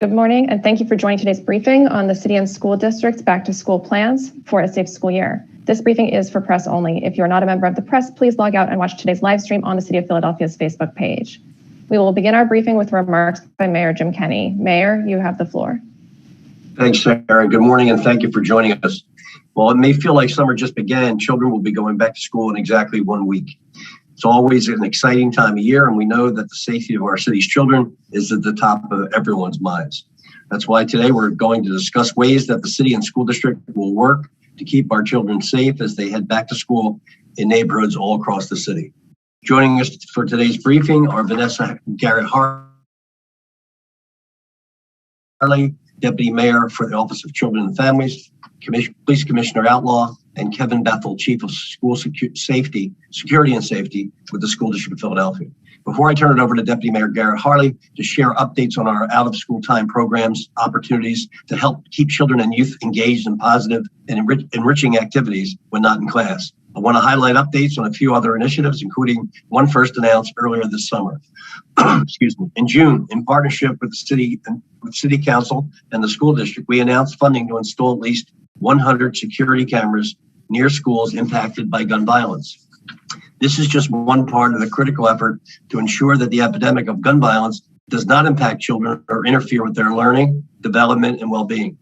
Good morning, and thank you for joining today's briefing on the City and School District's back-to-school plans for a safe school year. This briefing is for press only. If you are not a member of the press, please log out and watch today's live stream on the City of Philadelphia's Facebook page. We will begin our briefing with remarks by Mayor Jim Kenney. Mayor, you have the floor. Thanks, Sarah. Good morning, and thank you for joining us. While it may feel like summer just began, children will be going back to school in exactly 1 week. It's always an exciting time of year, and we know that the safety of our city's children is at the top of everyone's minds. That's why today we're going to discuss ways that the city and school district will work to keep our children safe as they head back to school in neighborhoods all across the city. Joining us for today's briefing are Vanessa Garrett Harley, Deputy Mayor for the Office of Children and Families, Police Commissioner Outlaw, and Kevin Bethel, Chief of School Security and Safety with the School District of Philadelphia. Before I turn it over to Deputy Mayor Garrett Harley to share updates on our out-of-school time programs, opportunities to help keep children and youth engaged in positive and enriching activities when not in class, I want to highlight updates on a few other initiatives, including one first announced earlier this summer. Excuse me. In June, in partnership with the City Council and the school district, we announced funding to install at least 100 security cameras near schools impacted by gun violence. This is just one part of the critical effort to ensure that the epidemic of gun violence does not impact children or interfere with their learning, development, and well-being.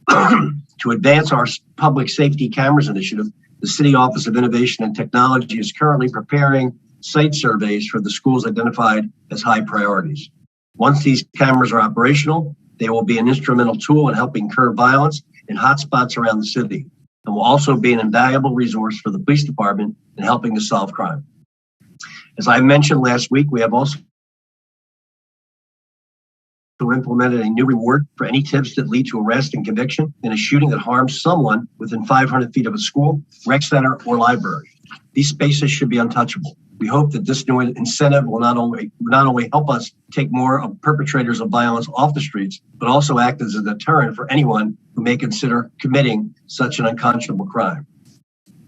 To advance our public safety cameras initiative, the City Office of Innovation and Technology is currently preparing site surveys for the schools identified as high priorities. Once these cameras are operational, they will be an instrumental tool in helping curb violence in hotspots around the city, and will also be an invaluable resource for the police department in helping to solve crime. As I mentioned last week, we have also implemented a new reward for any tips that lead to arrest and conviction in a shooting that harms someone within 500 feet of a school, rec center, or library. These spaces should be untouchable. We hope that this new incentive will not only help us take more of perpetrators of violence off the streets, but also act as a deterrent for anyone who may consider committing such an unconscionable crime.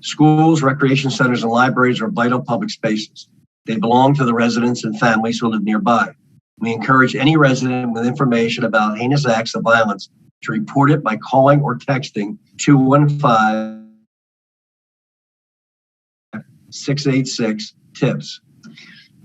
Schools, recreation centers, and libraries are vital public spaces. They belong to the residents and families who live nearby. We encourage any resident with information about heinous acts of violence to report it by calling or texting 215-686-TIPS.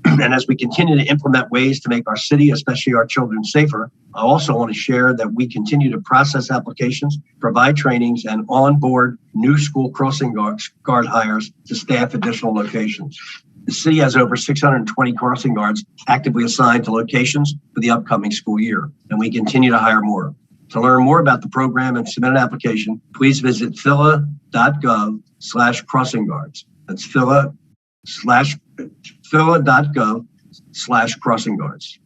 And as we continue to implement ways to make our city, especially our children, safer, I also want to share that we continue to process applications, provide trainings, and onboard new school crossing guard hires to staff additional locations. The city has over 620 crossing guards actively assigned to locations for the upcoming school year, and we continue to hire more. To learn more about the program and submit an application, please visit phila.gov/crossingguards. That's phila.gov/crossingguards.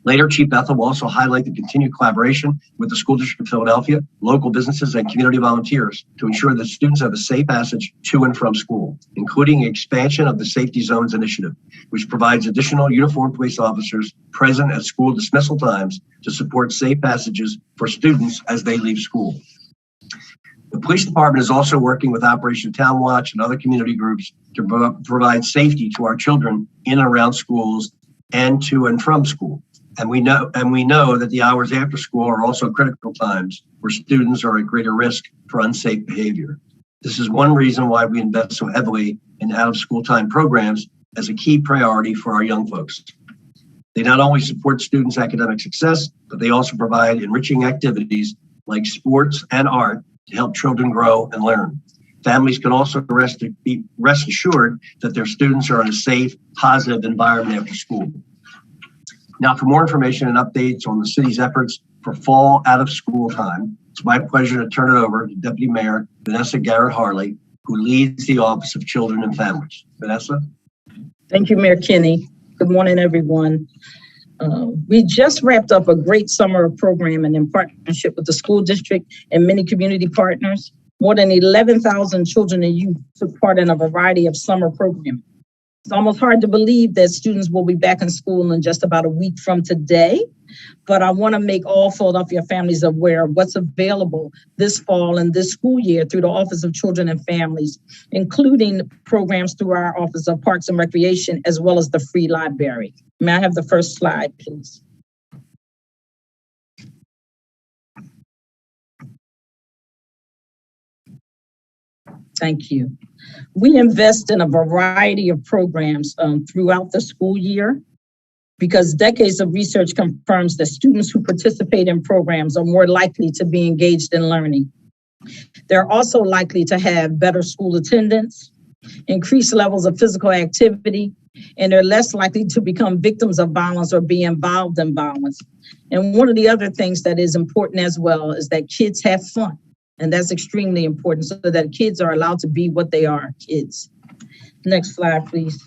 Later, Chief Bethel will also highlight the continued collaboration with the School District of Philadelphia, local businesses, and community volunteers to ensure that students have a safe passage to and from school, including expansion of the Safety Zones Initiative, which provides additional uniformed police officers present at school dismissal times to support safe passages for students as they leave school. The police department is also working with Operation Town Watch and other community groups to provide safety to our children in and around schools and to and from school. And we know that the hours after school are also critical times where students are at greater risk for unsafe behavior. This is one reason why we invest so heavily in out-of-school time programs as a key priority for our young folks. They not only support students' academic success, but they also provide enriching activities like sports and art to help children grow and learn. Families can also rest assured that their students are in a safe, positive environment after school. Now, for more information and updates on the city's efforts for fall out-of-school time, it's my pleasure to turn it over to Deputy Mayor Vanessa Garrett Harley, who leads the Office of Children and Families. Vanessa? Thank you, Mayor Kenney. Good morning, everyone. We just wrapped up a great summer of programming in partnership with the school district and many community partners. More than 11,000 children and youth took part in a variety of summer programming. It's almost hard to believe that students will be back in school in just about a week from today, but I want to make all Philadelphia families aware of what's available this fall and this school year through the Office of Children and Families, including programs through our Office of Parks and Recreation, as well as the free library. May I have the first slide, please? Thank you. We invest in a variety of programs throughout the school year because decades of research confirms that students who participate in programs are more likely to be engaged in learning. They're also likely to have better school attendance, increased levels of physical activity, and they're less likely to become victims of violence or be involved in violence. And one of the other things that is important as well is that kids have fun. And that's extremely important so that kids are allowed to be what they are, kids. Next slide, please.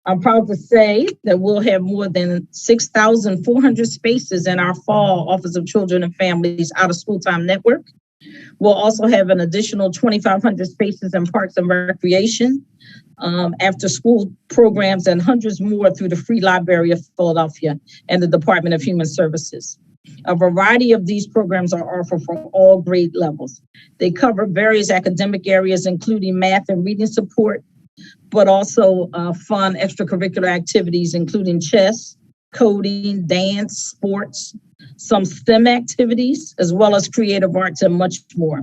I'm proud to say that we'll have more than 6,400 spaces in our fall Office of Children and Families out of school time network. We'll also have an additional 2,500 spaces in Parks and Recreation, after school programs, and hundreds more through the Free Library of Philadelphia and the Department of Human Services. A variety of these programs are offered for all grade levels. They cover various academic areas, including math and reading support, but also fun extracurricular activities, including chess, coding, dance, sports, some STEM activities, as well as creative arts and much more.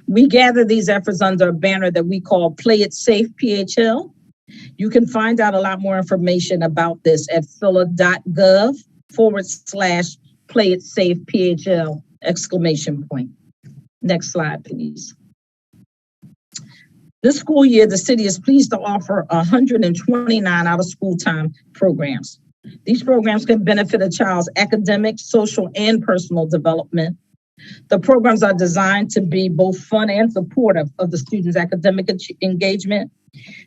We gather these efforts under a banner that we call Play It Safe PHL. You can find out a lot more information about this at phila.gov/Play It Safe PHL ! Next slide, please. This school year, the city is pleased to offer 129 out of school time programs. These programs can benefit a child's academic, social, and personal development. The programs are designed to be both fun and supportive of the students' academic engagement.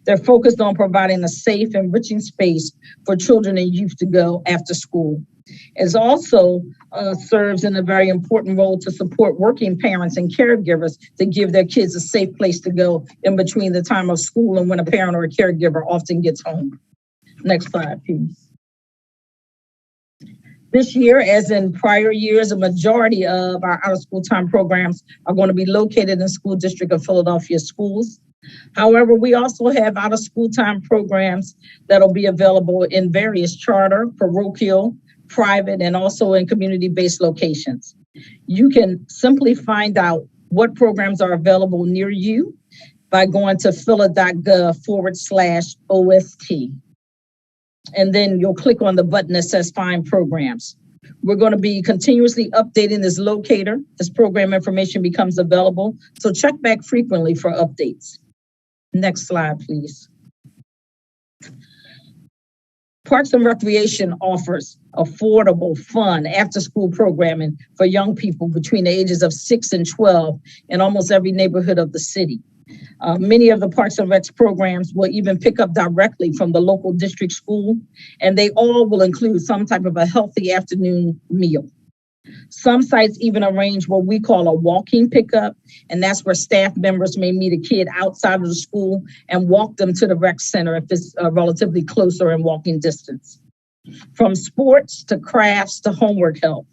They're focused on providing a safe, enriching space for children and youth to go after school. It also serves in a very important role to support working parents and caregivers to give their kids a safe place to go in between the time of school and when a parent or a caregiver often gets home. Next slide, please. This year, as in prior years, a majority of our out-of-school time programs are going to be located in School District of Philadelphia schools. However, we also have out-of-school time programs that'll be available in various charter, parochial, private, and also in community-based locations. You can simply find out what programs are available near you by going to phila.gov/OST. And then you'll click on the button that says Find Programs. We're going to be continuously updating this locator as program information becomes available, so check back frequently for updates. Next slide, please. Parks and Recreation offers affordable, fun, after-school programming for young people between the ages of 6 and 12 in almost every neighborhood of the city. Many of the Parks and Recs programs will even pick up directly from the local district school, and they all will include some type of a healthy afternoon meal. Some sites even arrange what we call a walking pickup, and that's where staff members may meet a kid outside of the school and walk them to the rec center if it's relatively closer in walking distance. From sports to crafts to homework help,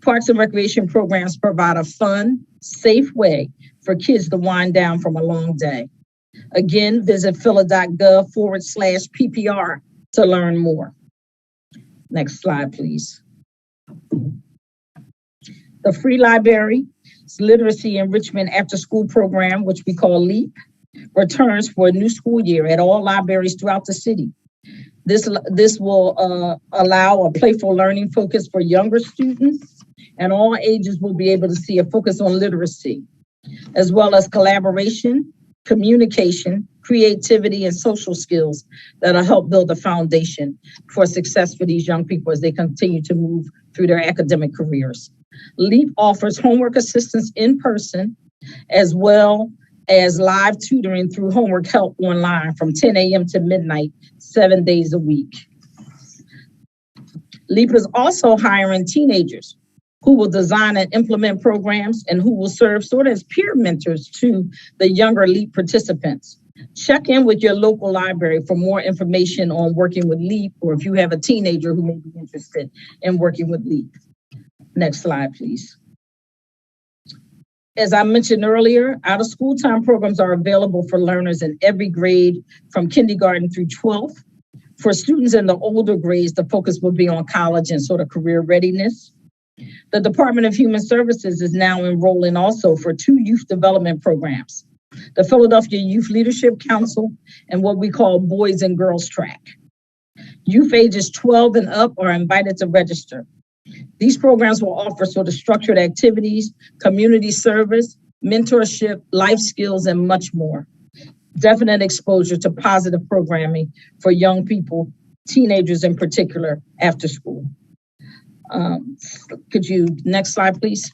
Parks and Recreation programs provide a fun, safe way for kids to wind down from a long day. Again, visit phila.gov/PPR to learn more. Next slide, please. The Free Library's Literacy Enrichment After School Program, which we call LEAP, returns for a new school year at all libraries throughout the city. This will allow a playful learning focus for younger students, and all ages will be able to see a focus on literacy, as well as collaboration, communication, creativity, and social skills that'll help build a foundation for success for these young people as they continue to move through their academic careers. LEAP offers homework assistance in person, as well as live tutoring through homework help online from 10 a.m. to midnight, 7 days a week. LEAP is also hiring teenagers who will design and implement programs and who will serve sort of as peer mentors to the younger LEAP participants. Check in with your local library for more information on working with LEAP, or if you have a teenager who may be interested in working with LEAP. Next slide, please. As I mentioned earlier, out-of-school time programs are available for learners in every grade from kindergarten through 12th. For students in the older grades, the focus will be on college and sort of career readiness. The Department of Human Services is now enrolling also for 2 youth development programs, the Philadelphia Youth Leadership Council and what we call Boys and Girls Track. Youth ages 12 and up are invited to register. These programs will offer sort of structured activities, community service, mentorship, life skills, and much more. Definite exposure to positive programming for young people, teenagers in particular, after school. Could you, next slide, please?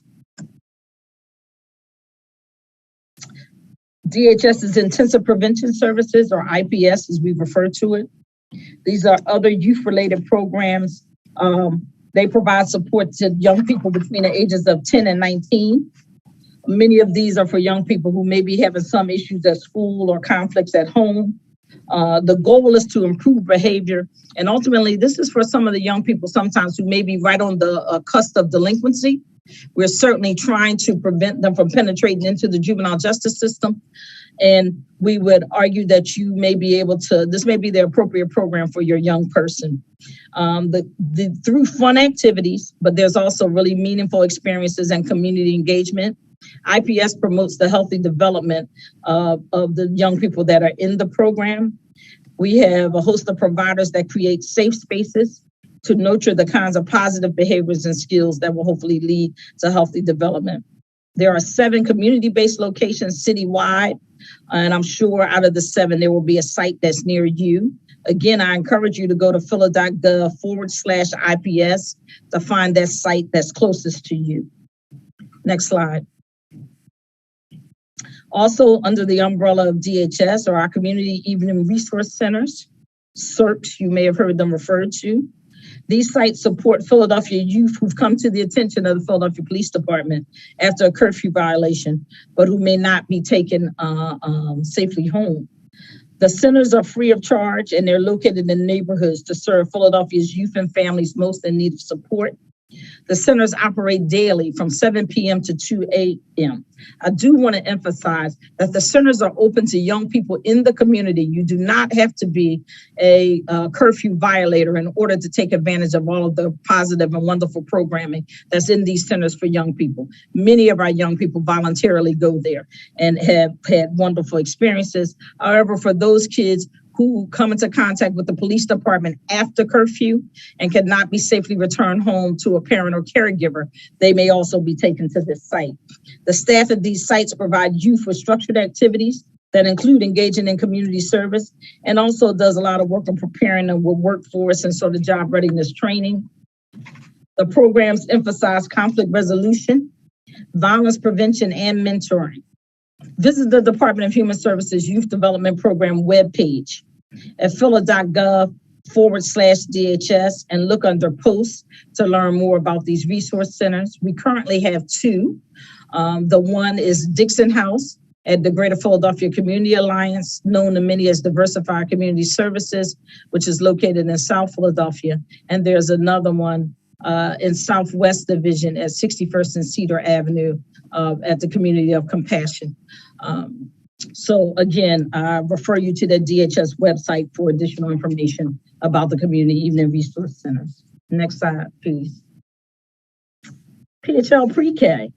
DHS's Intensive Prevention Services, or IPS as we refer to it. These are other youth-related programs. They provide support to young people between the ages of 10 and 19. Many of these are for young people who may be having some issues at school or conflicts at home. The goal is to improve behavior. And ultimately, this is for some of the young people sometimes who may be right on the cusp of delinquency. We're certainly trying to prevent them from penetrating into the juvenile justice system. And we would argue that you may be able to, this may be the appropriate program for your young person. Through fun activities, but there's also really meaningful experiences and community engagement. IPS promotes the healthy development of the young people that are in the program. We have a host of providers that create safe spaces to nurture the kinds of positive behaviors and skills that will hopefully lead to healthy development. There are 7 community-based locations citywide, and I'm sure out of the 7, there will be a site that's near you. Again, I encourage you to go to phila.gov/IPS to find that site that's closest to you. Next slide. Also, under the umbrella of DHS are our Community Evening Resource Centers, CERCs, you may have heard them referred to. These sites support Philadelphia youth who've come to the attention of the Philadelphia Police Department after a curfew violation, but who may not be taken safely home. The centers are free of charge and they're located in neighborhoods to serve Philadelphia's youth and families most in need of support. The centers operate daily from 7 p.m. to 2 a.m. I do want to emphasize that the centers are open to young people in the community. You do not have to be a curfew violator in order to take advantage of all of the positive and wonderful programming that's in these centers for young people. Many of our young people voluntarily go there and have had wonderful experiences. However, for those kids who come into contact with the police department after curfew and cannot be safely returned home to a parent or caregiver, they may also be taken to this site. The staff at these sites provide youth with structured activities that include engaging in community service and also does a lot of work on preparing them with workforce and sort of job readiness training. The programs emphasize conflict resolution, violence prevention, and mentoring. Visit the Department of Human Services Youth Development Program webpage at phila.gov/DHS and look under posts to learn more about these resource centers. We currently have 2. The one is Dixon House at the Greater Philadelphia Community Alliance, known to many as Diversified Community Services, which is located in South Philadelphia. And there's another one in Southwest Division at 61st and Cedar Avenue at the Community of Compassion. So again, I refer you to the DHS website for additional information about the Community Evening Resource Centers. Next slide, please. PHL Pre-K.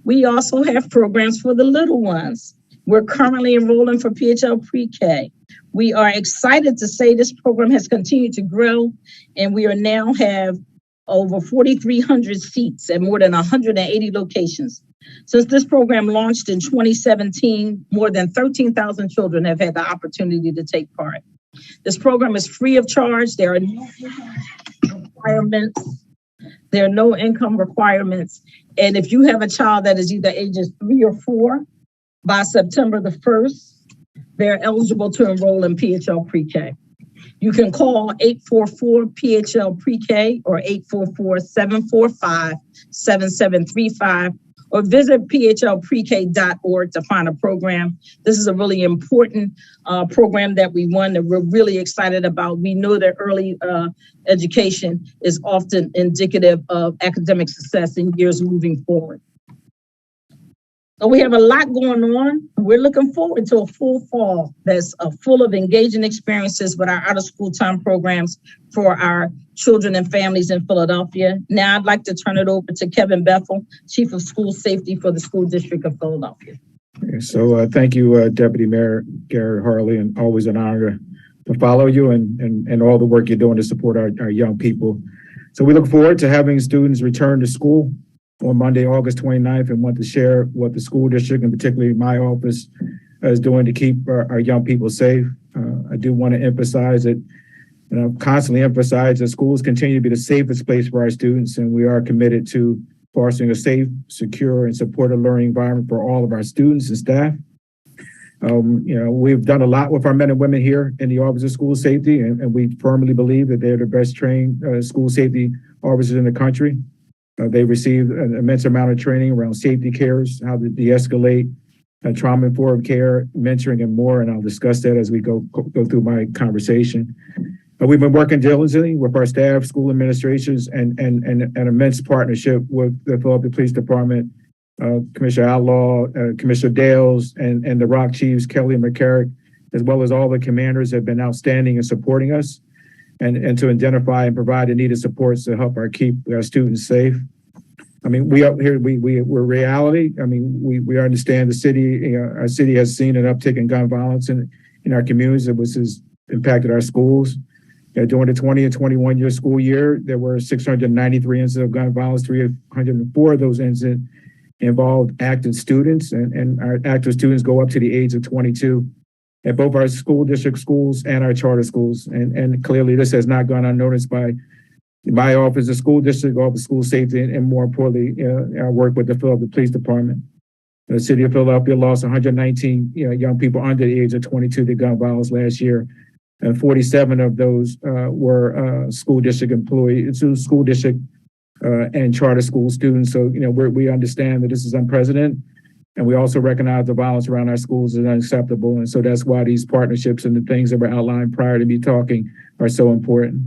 We also have programs for the little ones. We're currently enrolling for PHL Pre-K. We are excited to say this program has continued to grow, and we are now have over 4,300 seats at more than 180 locations. Since this program launched in 2017, more than 13,000 children have had the opportunity to take part. This program is free of charge. There are no requirements. There are no income requirements. And if you have a child that is either ages 3 or 4, by September the 1st, they're eligible to enroll in PHL Pre-K. You can call 844-PHL Pre-K or 844-745-7735 or visit phlprek.org to find a program. This is a really important program that we won that we're really excited about. We know that early education is often indicative of academic success in years moving forward. So we have a lot going on. We're looking forward to a full fall that's full of engaging experiences with our out of school time programs for our children and families in Philadelphia. Now I'd like to turn it over to Kevin Bethel, Chief of School Safety for the School District of Philadelphia. So thank you, Deputy Mayor Gary Harley, and always an honor to follow you and all the work you're doing to support our young people. So we look forward to having students return to school on Monday, August 29th, and want to share what the school district, and particularly my office, is doing to keep our young people safe. I do want to emphasize that, constantly emphasize that schools continue to be the safest place for our students, and we are committed to fostering a safe, secure, and supportive learning environment for all of our students and staff. We've done a lot with our men and women here in the Office of School Safety, and we firmly believe that they're the best trained school safety officers in the country. They received an immense amount of training around safety cares, how to de-escalate, trauma-informed care, mentoring, and more. And I'll discuss that as we go through my conversation. We've been working diligently with our staff, school administrations, and an immense partnership with the Philadelphia Police Department, Commissioner Outlaw, Commissioner Dales, and the ROC Chiefs, Kelly and McCarrick, as well as all the commanders have been outstanding in supporting us and to identify and provide the needed supports to help keep our students safe. I mean, we're reality. I mean, we understand the city, our city has seen an uptick in gun violence in our communities, which has impacted our schools. During the 20 and 21 year school year, there were 693 incidents of gun violence. 304 of those incidents involved active students, and our active students go up to the age of 22 at both our school district schools and our charter schools. And clearly this has not gone unnoticed by my office, the school district, Office of School Safety, and more importantly, our work with the Philadelphia Police Department. The city of Philadelphia lost 119 young people under the age of 22 to gun violence last year. And 47 of those were school district employees, school district and charter school students. So, we understand that this is unprecedented. And we also recognize the violence around our schools is unacceptable. And so that's why these partnerships and the things that were outlined prior to me talking are so important.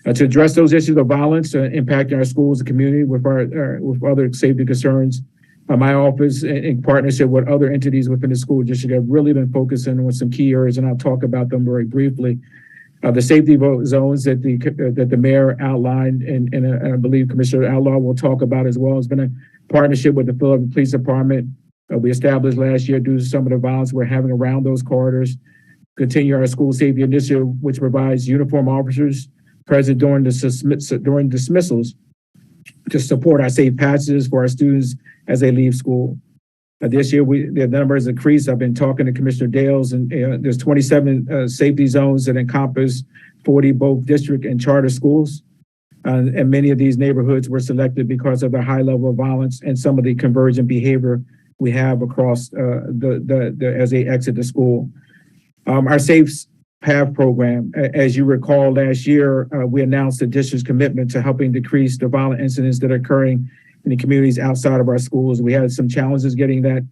To address those issues of violence impacting our schools and community with other safety concerns, my office, in partnership with other entities within the school district, have really been focusing on some key areas, and I'll talk about them very briefly. The safety zones that the mayor outlined, and I believe Commissioner Outlaw will talk about as well, has been a partnership with the Philadelphia Police Department. We established last year due to some of the violence we're having around those corridors. Continue our school safety initiative, which provides uniform officers present during dismissals to support our safe passages for our students as they leave school. This year, the number has increased. I've been talking to Commissioner Dales, and there's 27 safety zones that encompass 40 both district and charter schools. And many of these neighborhoods were selected because of the high level of violence and some of the convergent behavior we have across as they exit the school. Our Safe Path program, as you recall, last year, we announced the district's commitment to helping decrease the violent incidents that are occurring in the communities outside of our schools. We had some challenges getting that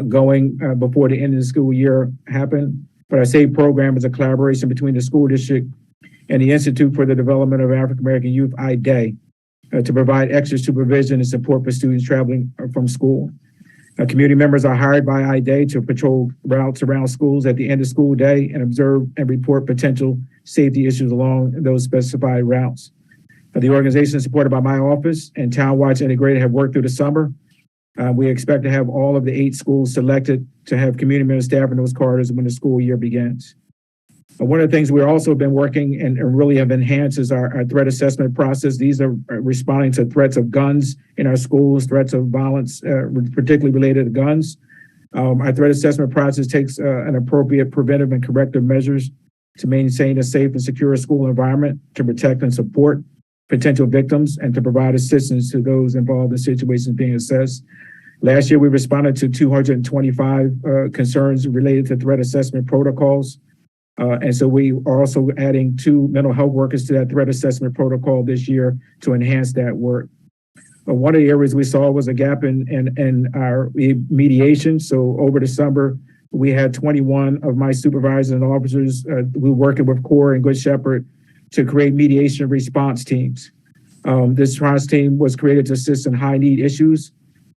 going before the end of the school year happened. But our SAFE program is a collaboration between the school district and the Institute for the Development of African American Youth, IDE, to provide extra supervision and support for students traveling from school. Community members are hired by IDE to patrol routes around schools at the end of school day and observe and report potential safety issues along those specified routes. The organization is supported by my office and Town Watch Integrated have worked through the summer. We expect to have all of the 8 schools selected to have community member staff in those corridors when the school year begins. One of the things we've also been working and really have enhanced is our threat assessment process. These are responding to threats of guns in our schools, threats of violence, particularly related to guns. Our threat assessment process takes an appropriate preventive and corrective measures to maintain a safe and secure school environment, to protect and support potential victims, and to provide assistance to those involved in situations being assessed. Last year, we responded to 225 concerns related to threat assessment protocols. And so we are also adding 2 mental health workers to that threat assessment protocol this year to enhance that work. One of the areas we saw was a gap in our mediation. So over the summer, we had 21 of my supervisors and officers who were working with CORE and Good Shepherd to create mediation response teams. This response team was created to assist in high need issues.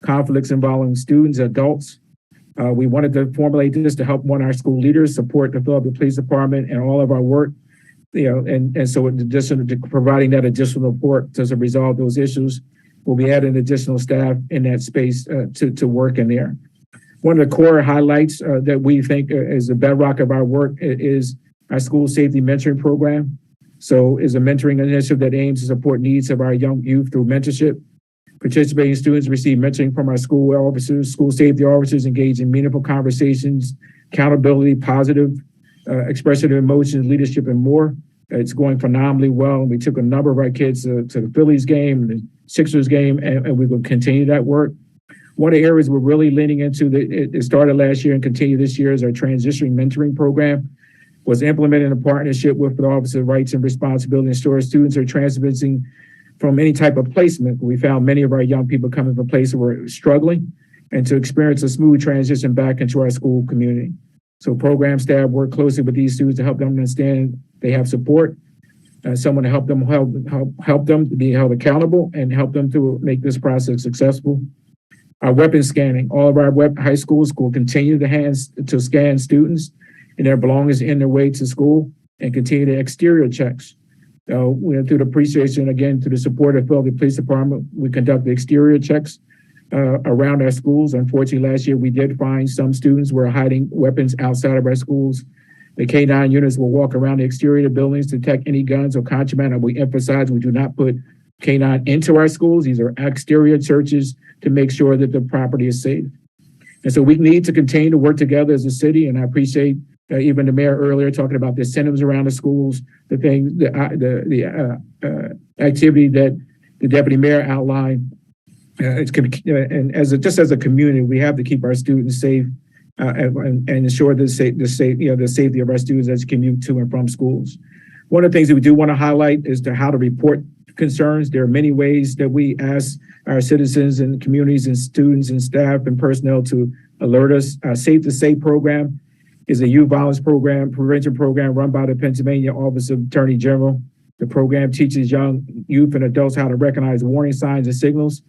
conflicts involving students, adults. We wanted to formulate this to help our school leaders support the Philadelphia Police Department and all of our work. And so in addition to providing that additional support to resolve those issues, we'll be adding additional staff in that space to work in there. One of the core highlights that we think is the bedrock of our work is our school safety mentoring program. So is a mentoring initiative that aims to support needs of our young youth through mentorship. Participating students receive mentoring from our school officers, school safety officers, engage in meaningful conversations, accountability, positive expression of emotions, leadership, and more. It's going phenomenally well. We took a number of our kids to the Phillies game, the Sixers game, and we will continue that work. One of the areas we're really leaning into, it started last year and continued this year, is our transitioning mentoring program. Was implemented in partnership with the Office of Rights and Responsibility and Ensure students are transitioning from any type of placement. We found many of our young people coming from places where they were struggling and to experience a smooth transition back into our school community. So program staff work closely with these students to help them understand they have support, someone to help them to be held accountable and help them to make this process successful. Our weapon scanning, all of our high schools will continue to scan students and their belongings in their way to school and continue the exterior checks. Through the appreciation, again, through the support of the Philadelphia Police Department, we conduct the exterior checks around our schools. Unfortunately, last year we did find some students were hiding weapons outside of our schools. The K-9 units will walk around the exterior of the buildings to detect any guns or contraband. And we emphasize we do not put K-9 into our schools. These are exterior searches to make sure that the property is safe. And so we need to continue to work together as a city. And I appreciate even the mayor earlier talking about the incentives around the schools, the activity that the deputy mayor outlined. And as a community, we have to keep our students safe and ensure the safety of our students as they commute to and from schools. One of the things that we do want to highlight is how to report concerns. There are many ways that we ask our citizens and communities and students and staff and personnel to alert us. Our Safe to Say program is a youth violence prevention program run by the Pennsylvania Office of Attorney General. The program teaches young youth and adults how to recognize warning signs and signals,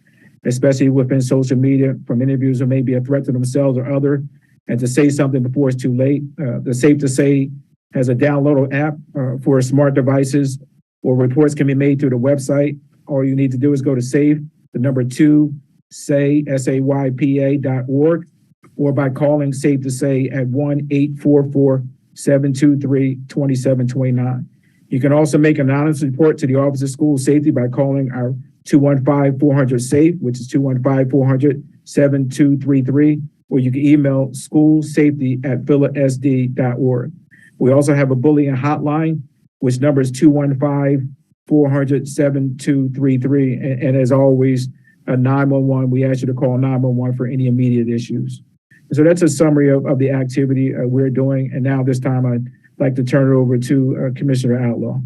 especially within social media, from individuals who may be a threat to themselves or other, and to say something before it's too late. The Safe to Say has a downloadable app for smart devices, or reports can be made through the website. All you need to do is go to saypa.org, or by calling Safe to Say at 1-844-723-2729. You can also make an anonymous report to the Office of School Safety by calling our 215-400-SAFE, which is 215-400-7233, or you can email schoolsafety@philasd.org. We also have a bullying hotline, which number is 215-400-7233. And as always, 911, we ask you to call 911 for any immediate issues. So that's a summary of the activity we're doing. And now this time I'd like to turn it over to Commissioner Outlaw.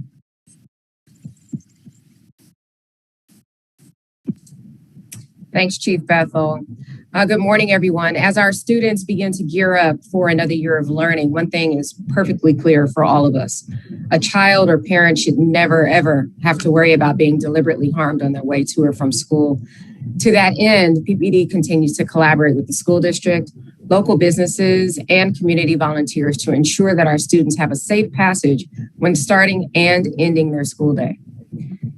Thanks, Chief Bethel. Good morning, everyone. As our students begin to gear up for another year of learning, one thing is perfectly clear for all of us. A child or parent should never, ever have to worry about being deliberately harmed on their way to or from school. To that end, PPD continues to collaborate with the school district, local businesses, and community volunteers to ensure that our students have a safe passage when starting and ending their school day.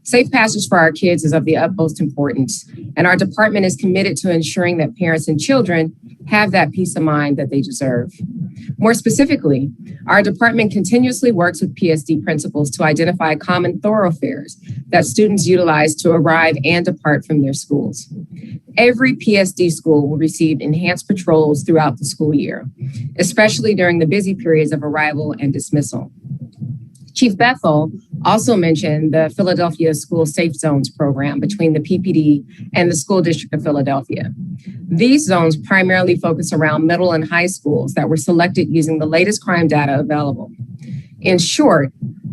Safe passage for our kids is of the utmost importance, and our department is committed to ensuring that parents and children have that peace of mind that they deserve. More specifically, our department continuously works with PSD principals to identify common thoroughfares that students utilize to arrive and depart from their schools. Every PSD school will receive enhanced patrols throughout the school year, especially during the busy periods of arrival and dismissal. Chief Bethel also mentioned the Philadelphia School Safe Zones program between the PPD and the School District of Philadelphia. These zones primarily focus around middle and high schools that were selected using the latest crime data available. In short,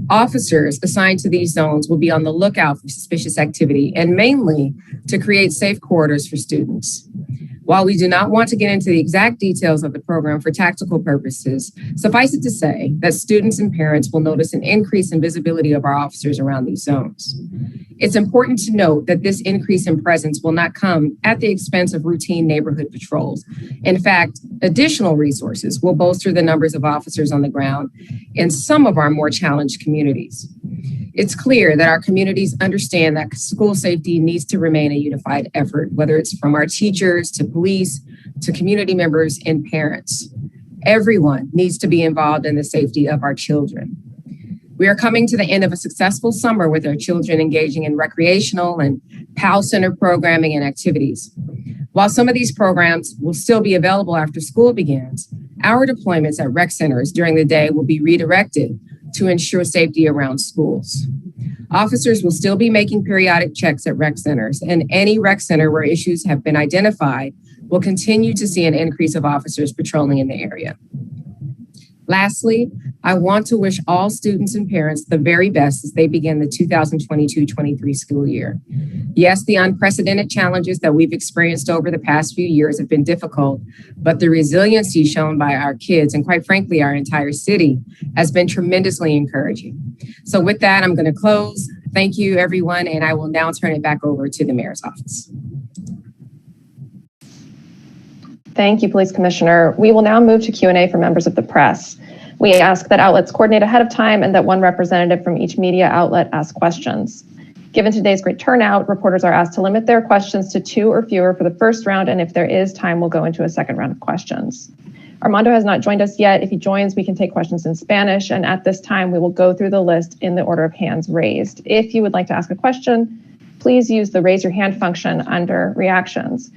officers assigned to these zones will be on the lookout for suspicious activity and mainly to create safe corridors for students. While we do not want to get into the exact details of the program for tactical purposes, suffice it to say that students and parents will notice an increase in visibility of our officers around these zones. It's important to note that this increase in presence will not come at the expense of routine neighborhood patrols. In fact, additional resources will bolster the numbers of officers on the ground in some of our more challenged communities. It's clear that our communities understand that school safety needs to remain a unified effort, whether it's from our teachers to police to community members and parents. Everyone needs to be involved in the safety of our children. We are coming to the end of a successful summer with our children engaging in recreational and PAL Center programming and activities. While some of these programs will still be available after school begins, our deployments at rec centers during the day will be redirected to ensure safety around schools. Officers will still be making periodic checks at rec centers, and any rec center where issues have been identified will continue to see an increase of officers patrolling in the area. Lastly, I want to wish all students and parents the very best as they begin the 2022-23 school year. Yes, the unprecedented challenges that we've experienced over the past few years have been difficult, but the resiliency shown by our kids and quite frankly, our entire city has been tremendously encouraging. So with that, I'm going to close. Thank you, everyone, and I will now turn it back over to the mayor's office. Thank you, Police Commissioner. We will now move to Q&A for members of the press. We ask that outlets coordinate ahead of time and that one representative from each media outlet ask questions. Given today's great turnout, reporters are asked to limit their questions to 2 or fewer for the first round, and if there is time, we'll go into a second round of questions. Armando has not joined us yet. If he joins, we can take questions in Spanish, and at this time, we will go through the list in the order of hands raised. If you would like to ask a question, please use the raise your hand function under reactions.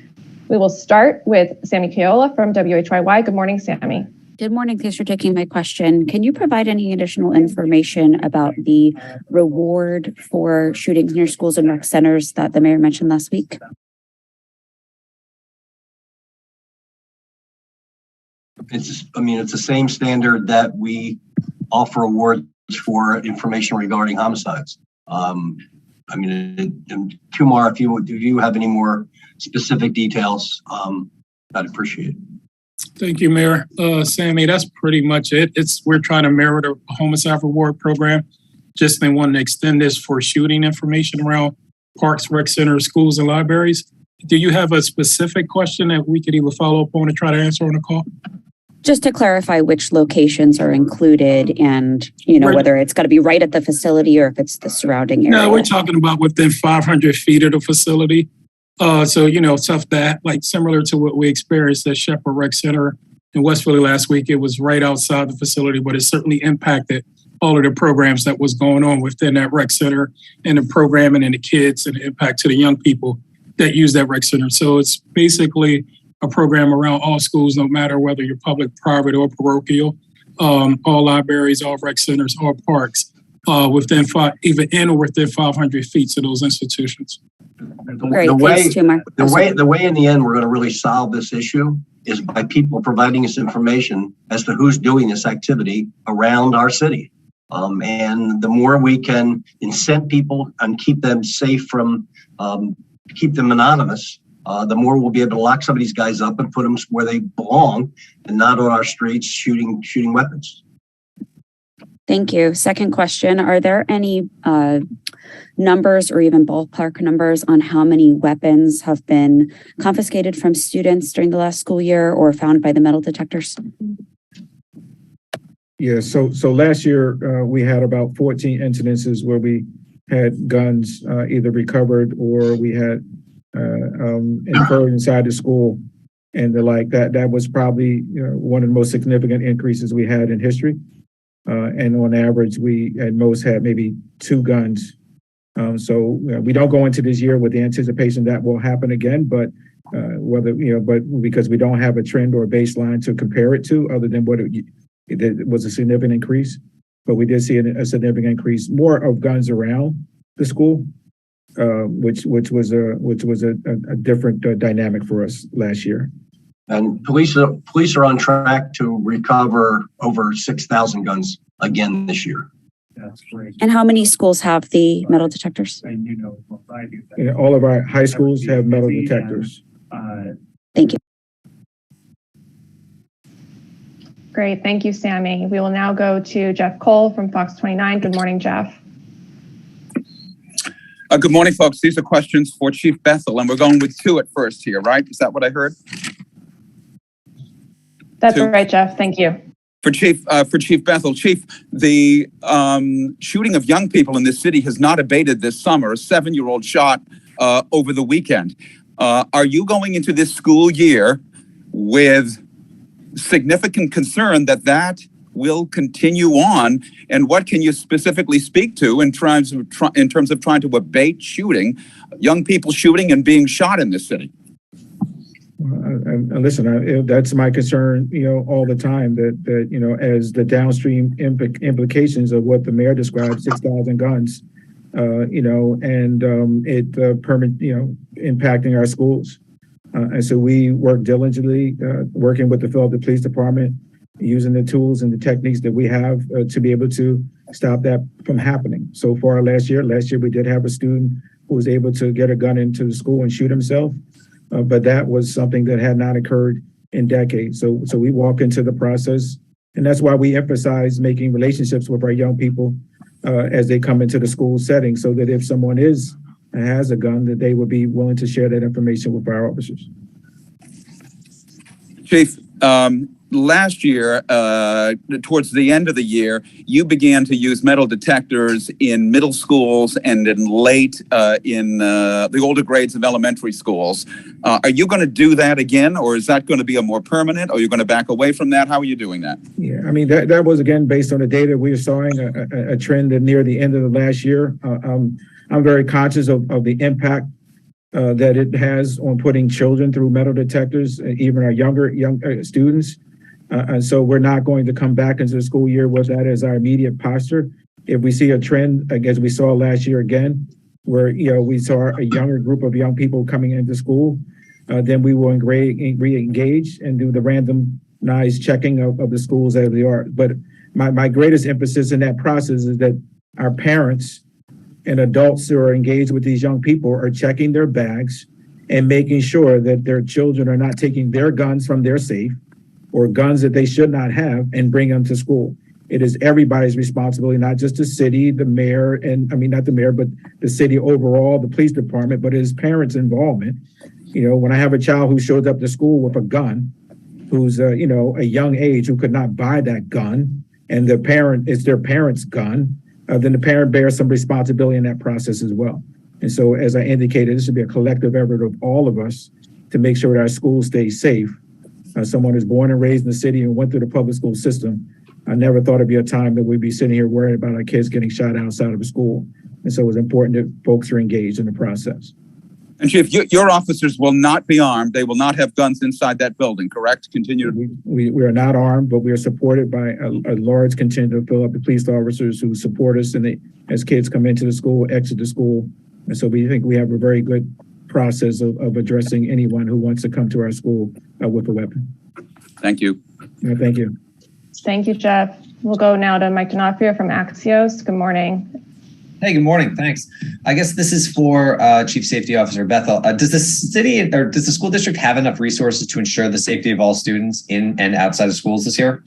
We will start with Sammy Keola from WHYY. Good morning, Sammy. Good morning. Thanks for taking my question. Can you provide any additional information about the reward for shootings near schools and rec centers that the mayor mentioned last week? It's the same standard that we offer awards for information regarding homicides. And Kumar, if you have any more specific details, I'd appreciate it. Thank you, Mayor. Sammy, that's pretty much it. We're trying to mirror the homicide reward program. Just they want to extend this for shooting information around parks, rec centers, schools, and libraries. Do you have a specific question that we could either follow up on and try to answer on the call? Just to clarify which locations are included and, whether it's got to be right at the facility or if it's the surrounding area. No, we're talking about within 500 feet of the facility. Stuff that, like similar to what we experienced at Shepherd Rec Center in West Philly last week. It was right outside the facility, but it certainly impacted all of the programs that was going on within that rec center and the programming and the kids and the impact to the young people that use that rec center. So it's basically a program around all schools, no matter whether you're public, private, or parochial, all libraries, all rec centers, all parks, within 500 feet of those institutions. Great. The way in the end we're going to really solve this issue is by people providing us information as to who's doing this activity around our city. And the more we can incent people and keep them safe from, keep them anonymous, the more we'll be able to lock some of these guys up and put them where they belong and not on our streets shooting weapons. Thank you. Second question, are there any numbers or even ballpark numbers on how many weapons have been confiscated from students during the last school year or found by the metal detectors? Yeah, so last year we had about 14 incidences where we had guns either recovered or we had incurred inside the school and the like. That was probably one of the most significant increases we had in history. And on average, we at most had maybe 2 guns. So we don't go into this year with the anticipation that will happen again, but because we don't have a trend or a baseline to compare it to, other than what it was a significant increase. But we did see a significant increase, more of guns around the school, which was a different dynamic for us last year. And police are on track to recover over 6,000 guns again this year. That's great. And how many schools have the metal detectors? All of our high schools have metal detectors. Thank you. Great. Thank you, Sammy. We will now go to Jeff Cole from Fox 29. Good morning, Jeff. Good morning, folks. These are questions for Chief Bethel, and we're going with two at first here, right? Is that what I heard? That's right, Jeff. Thank you. For Chief Bethel, Chief, the shooting of young people in this city has not abated this summer. A 7-year-old shot over the weekend. Are you going into this school year with significant concern that will continue on? And what can you specifically speak to in terms of trying to abate young people shooting and being shot in this city? Listen, that's my concern, all the time, that as the downstream implications of what the mayor described, 6,000 guns, impacting our schools. And so we work diligently, working with the Philadelphia Police Department, using the tools and the techniques that we have to be able to stop that from happening. So far last year we did have a student who was able to get a gun into the school and shoot himself. But that was something that had not occurred in decades. So we walk into the process, and that's why we emphasize making relationships with our young people as they come into the school setting, so that if someone has a gun, that they would be willing to share that information with our officers. Chief, last year, towards the end of the year, you began to use metal detectors in middle schools and in the older grades of elementary schools. Are you going to do that again, or is that going to be a more permanent, or are you going to back away from that? How are you doing that? Yeah, I mean, that was, again, based on the data we saw, a trend near the end of the last year. I'm very conscious of the impact that it has on putting children through metal detectors, even our young students. And so we're not going to come back into the school year with that as our immediate posture. If we see a trend, as we saw last year again, where we saw a younger group of young people coming into school, then we will re-engage and do the randomized checking of the schools as they are. But my greatest emphasis in that process is that our parents and adults who are engaged with these young people are checking their bags and making sure that their children are not taking their guns from their safe or guns that they should not have and bring them to school. It is everybody's responsibility, not just the city, the mayor, not the mayor, but the city overall, the police department, but it is parents' involvement. When I have a child who shows up to school with a gun, who's a young age, who could not buy that gun, and it's their parent's gun, then the parent bears some responsibility in that process as well. And so, as I indicated, this should be a collective effort of all of us to make sure that our schools stay safe. Someone who's born and raised in the city and went through the public school system, I never thought it'd be a time that we'd be sitting here worried about our kids getting shot outside of a school. And so it's important that folks are engaged in the process. And Chief, your officers will not be armed. They will not have guns inside that building, correct? Continue. We are not armed, but we are supported by a large contingent of Philadelphia police officers who support us as kids come into the school, exit the school. And so we think we have a very good process of addressing anyone who wants to come to our school with a weapon. Thank you. Thank you. Thank you, Jeff. We'll go now to Mike D'Onofrio from Axios. Good morning. Hey, good morning. Thanks. I guess this is for Chief Safety Officer Bethel. Does the city or does the school district have enough resources to ensure the safety of all students in and outside of schools this year?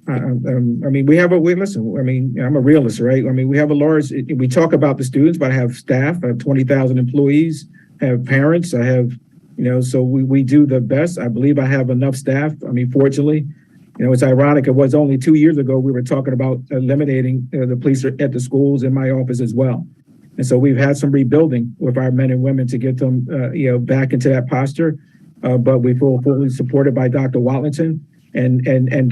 I'm a realist, right? We have we talk about the students, but I have staff, I have 20,000 employees, I have parents, I have, so we do the best. I believe I have enough staff. Fortunately, it's ironic. It was only 2 years ago we were talking about eliminating the police at the schools in my office as well. And so we've had some rebuilding with our men and women to get them, back into that posture. But we feel fully supported by Dr. Watlington and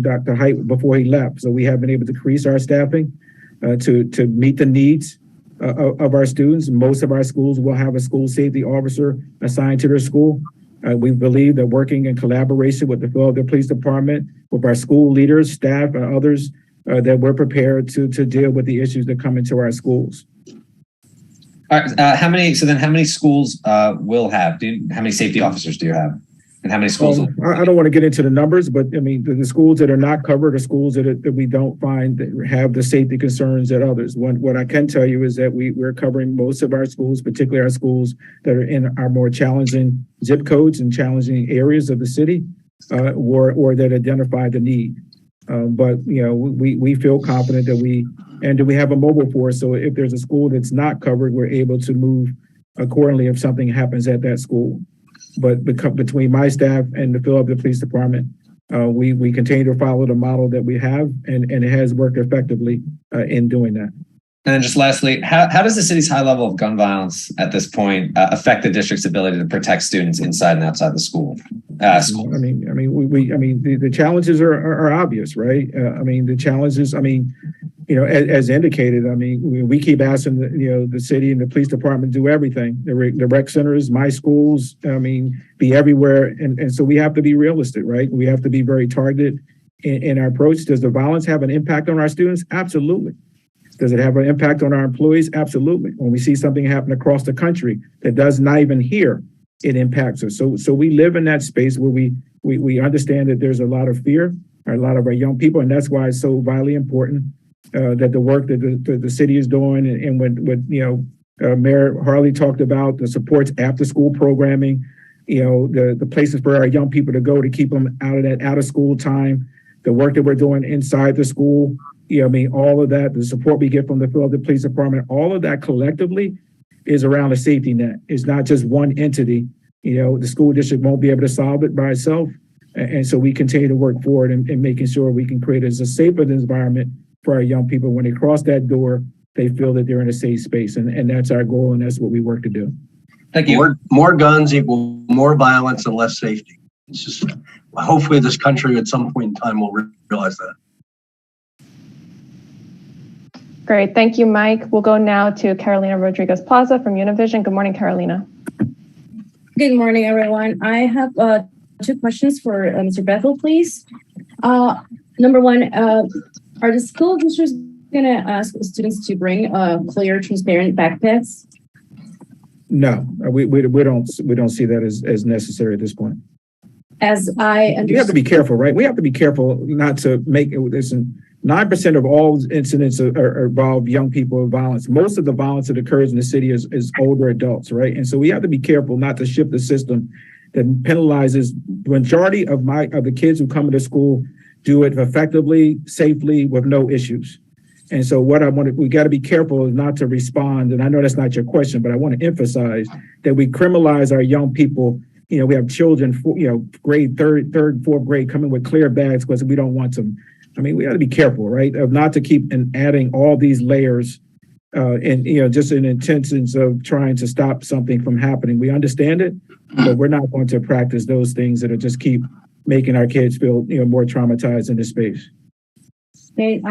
Dr. Height before he left. So we have been able to increase our staffing to meet the needs of our students. Most of our schools will have a school safety officer assigned to their school. We believe that working in collaboration with the Philadelphia Police Department, with our school leaders, staff, and others, that we're prepared to deal with the issues that come into our schools. All right. How many schools will have? How many safety officers do you have? And how many schools? I don't want to get into the numbers, but I mean, the schools that are not covered are schools that we don't find that have the safety concerns that others. What I can tell you is that we're covering most of our schools, particularly our schools that are in our more challenging zip codes and challenging areas of the city, or that identify the need. But we feel confident that we have a mobile force. So if there's a school that's not covered, we're able to move accordingly if something happens at that school. But between my staff and the Philadelphia Police Department, we continue to follow the model that we have, and it has worked effectively in doing that. And then just lastly, how does the city's high level of gun violence at this point affect the district's ability to protect students inside and outside the school? I mean, the challenges are obvious, right? The challenges. As indicated, we keep asking the city and the police department to do everything. The rec centers, my schools, be everywhere, and so we have to be realistic, right? We have to be very targeted in our approach. Does the violence have an impact on our students? Absolutely. Does it have an impact on our employees? Absolutely. When we see something happen across the country that does not even here, it impacts us. So we live in that space where we understand that there's a lot of fear, a lot of our young people, and that's why it's so vitally important that the work that the city is doing, and what Mayor Harley talked about, the supports after school programming, the places for our young people to go to keep them out of that out of school time, the work that we're doing inside the school. All of that, the support we get from the Philadelphia Police Department, all of that collectively is around a safety net. It's not just one entity. The school district won't be able to solve it by itself. And so we continue to work forward in making sure we can create as a safer environment for our young people. When they cross that door, they feel that they're in a safe space. And that's our goal, and that's what we work to do. Thank you. More guns equal more violence and less safety. It's just, hopefully this country at some point in time will realize that. Great. Thank you, Mike. We'll go now to Carolina Rodriguez Plaza from Univision. Good morning, Carolina. Good morning, everyone. I have two questions for Mr. Bethel, please. Number one, are the school districts going to ask students to bring clear, transparent backpacks? No, we don't see that as necessary at this point. As I understand, you have to be careful, right? We have to be careful not to make it. Listen, 9% of all incidents involve young people with violence. Most of the violence that occurs in the city is older adults, right? And so we have to be careful not to shift the system that penalizes the majority of the kids who come into school, do it effectively, safely, with no issues. And so we got to be careful not to respond. And I know that's not your question, but I want to emphasize that we criminalize our young people. We have children, grade third, fourth grade coming with clear bags because we don't want them. We got to be careful, right, of not to keep adding all these layers just in intentions of trying to stop something from happening. We understand it, but we're not going to practice those things that just keep making our kids feel more traumatized in this space. Okay,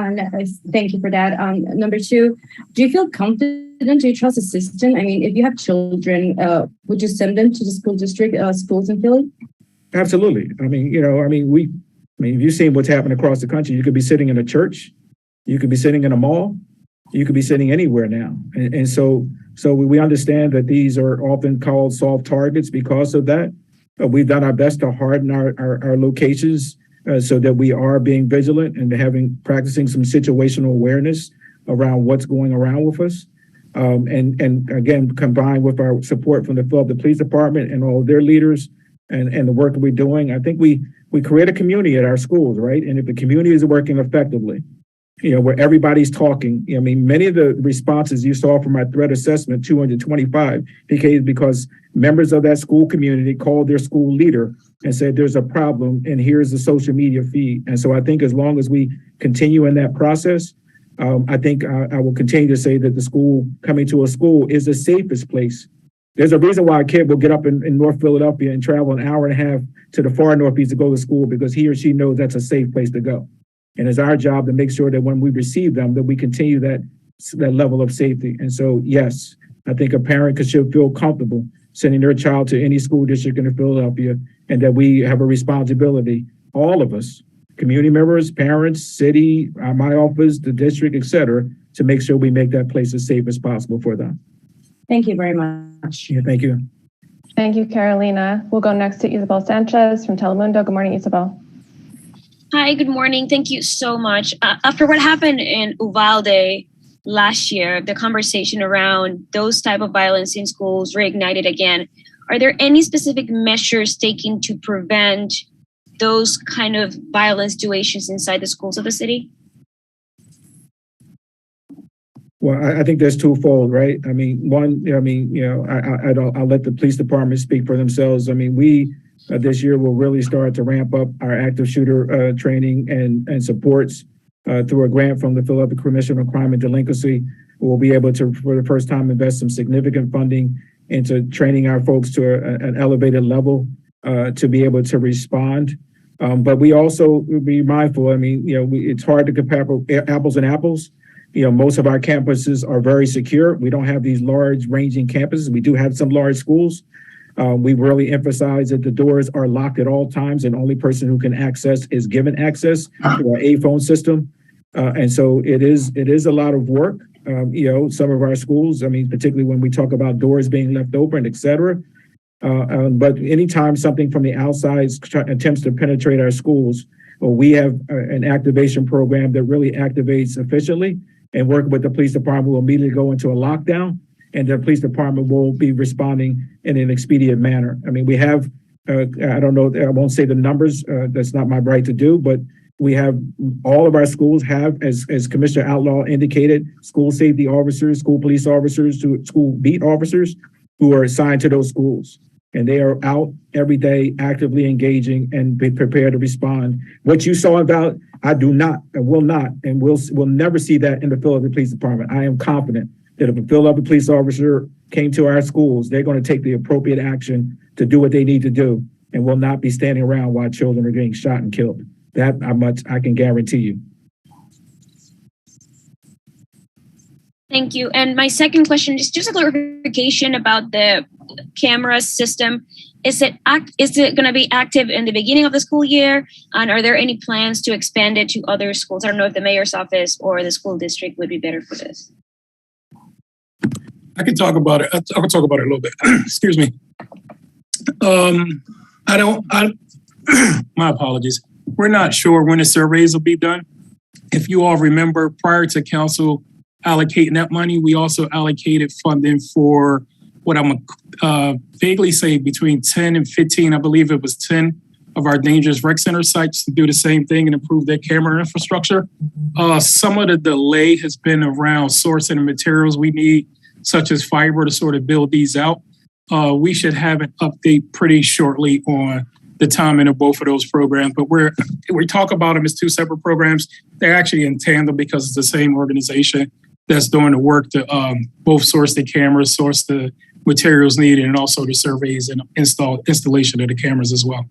thank you for that. Number two, do you feel confident? Do you trust the system? If you have children, would you send them to the school district schools in Philly? Absolutely. If you've seen what's happened across the country, you could be sitting in a church, you could be sitting in a mall, you could be sitting anywhere now. And so we understand that these are often called soft targets because of that. We've done our best to harden our locations so that we are being vigilant and practicing some situational awareness around what's going around with us. And again, combined with our support from the Philadelphia Police Department and all of their leaders and the work that we're doing, I think we create a community at our schools, right? And if the community is working effectively, where everybody's talking, many of the responses you saw from our threat assessment, 225, because members of that school community called their school leader and said, there's a problem and here's the social media feed. And so I think as long as we continue in that process, I think I will continue to say that the school, coming to a school, is the safest place. There's a reason why a kid will get up in North Philadelphia and travel an hour and a half to the far northeast to go to school because he or she knows that's a safe place to go. And it's our job to make sure that when we receive them, that we continue that level of safety. And so, yes, I think a parent should feel comfortable sending their child to any school district in Philadelphia, and that we have a responsibility, all of us, community members, parents, city, my office, the district, et cetera, to make sure we make that place as safe as possible for them. Thank you very much. Yeah, thank you. Thank you, Carolina. We'll go next to Isabel Sanchez from Telemundo. Good morning, Isabel. Hi, good morning. Thank you so much. After what happened in Uvalde last year, the conversation around those type of violence in schools reignited again. Are there any specific measures taken to prevent those kind of violence situations inside the schools of the city? Well, I think there's twofold, right? I mean, one, I'll let the police department speak for themselves. I mean, we this year will really start to ramp up our active shooter training and supports through a grant from the Philadelphia Commission on Crime and Delinquency. We'll be able to, for the first time, invest some significant funding into training our folks to an elevated level to be able to respond. But we also be mindful. I mean, it's hard to compare apples and apples. Most of our campuses are very secure. We don't have these large ranging campuses. We do have some large schools. We really emphasize that the doors are locked at all times and only person who can access is given access to our A-phone system. And so it is a lot of work. Some of our schools, I mean, particularly when we talk about doors being left open, et cetera. But anytime something from the outside attempts to penetrate our schools, we have an activation program that really activates efficiently. And working with the police department, will immediately go into a lockdown, and the police department will be responding in an expedient manner. I mean, we have, I don't know, I won't say the numbers, that's not my right to do, but we have, all of our schools have, as Commissioner Outlaw indicated, school safety officers, school police officers, school beat officers who are assigned to those schools. And they are out every day actively engaging and be prepared to respond. What you saw about, I do not and will not, and we'll never see that in the Philadelphia Police Department. I am confident that if a Philadelphia police officer came to our schools, they're going to take the appropriate action to do what they need to do and will not be standing around while children are getting shot and killed. That much I can guarantee you. Thank you. And my second question is just a clarification about the camera system. Is it going to be active in the beginning of the school year? And are there any plans to expand it to other schools? I don't know if the mayor's office or the school district would be better for this. I can talk about it. I can talk about it a little bit. Excuse me. My apologies. We're not sure when the surveys will be done. If you all remember, prior to council allocating that money, we also allocated funding for what I'm vaguely say between 10 and 15, I believe it was 10 of our dangerous rec center sites to do the same thing and improve their camera infrastructure. Some of the delay has been around sourcing the materials we need, such as fiber, to sort of build these out. We should have an update pretty shortly on the timing of both of those programs, but we talk about them as two separate programs. They're actually in tandem because it's the same organization that's doing the work to both source the cameras, source the materials needed, and also the surveys and installation of the cameras as well.